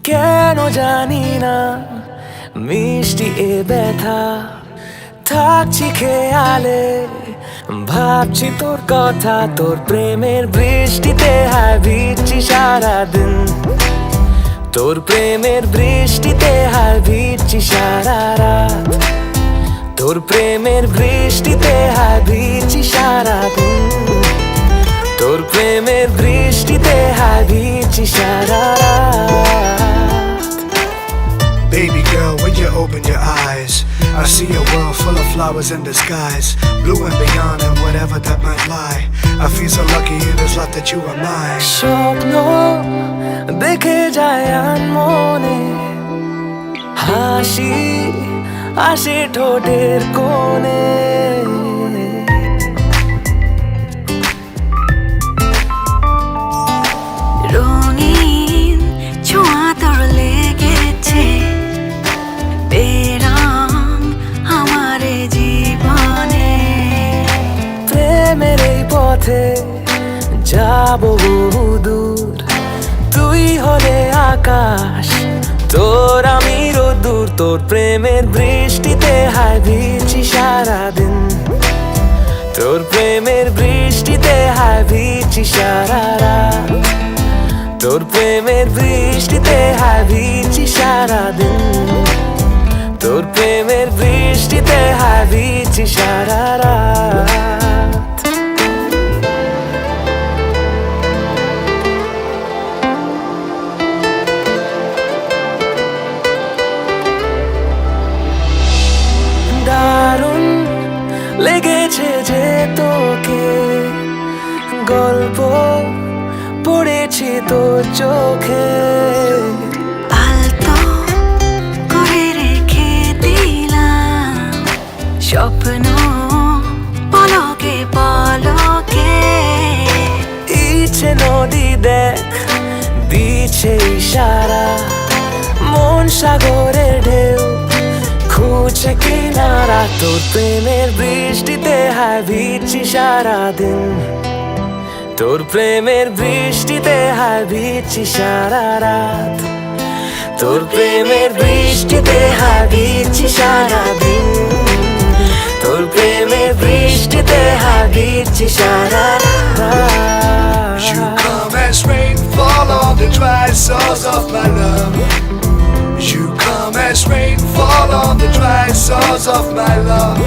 কেন জানি না মিষ্টি এ ব্যথা থাকছি খেয়ালে ভাবছি তোর কথা তোর প্রেমের বৃষ্টিতে হায় ভিজছি সারাদিন তোর প্রেমের বৃষ্টিতে হায় ভিজছি সারা রাত তোর প্রেমের বৃষ্টিতে হায় ভিজছি সারাদিন তোর প্রেমের বৃষ্টিতে হায় ভিজছি সারা রাত Baby girl, when you open your eyes, I see a world full of flowers in the skies, blue and beyond and whatever that might lie. I feel so lucky in this life that you are mine. স্বপ্ন দেখে যায় মনে হাসি আসে ঠোঁটের কোণে রঙিন ছোঁয়া তোর লেগেছে বেরং আমার জীবনে প্রেমের এই পথে যাব বহুদূর তুই হলে আকাশ তোর আমি রোদ্দুর তোর প্রেমের বৃষ্টিতে হায় ভিজছি সারাদিন তোর প্রেমের বৃষ্টিতে হায় ভিজছি সারা রাত তোর প্রেমের বৃষ্টিতে হায় ভিজছি সারাদিন তোর প্রেমের বৃষ্টিতে হায় ভিজছি সারা রাত দারুণ লেগেছে যে তোকে গল্প পড়েছি তোর চোখে আলতো করে রেখে দিলাম স্বপ্ন পলকে পলকে ইচ্ছে নদী দেখ দিচ্ছে ইশারা মন সাগরের ঢেউ খুঁজছে কিনারা তোর প্রেমের বৃষ্টিতে হায় ভিজছি সারাদিন তোর প্রেমের বৃষ্টিতে হায় ভিজছি সারা রাত তোর প্রেমের বৃষ্টিতে হায় ভিজছি সারাদিন তোর প্রেমের বৃষ্টিতে হায় ভিজছি সারা রাত You come as rainfall on the dry source of my love. You come as rainfall on the dry source of my love.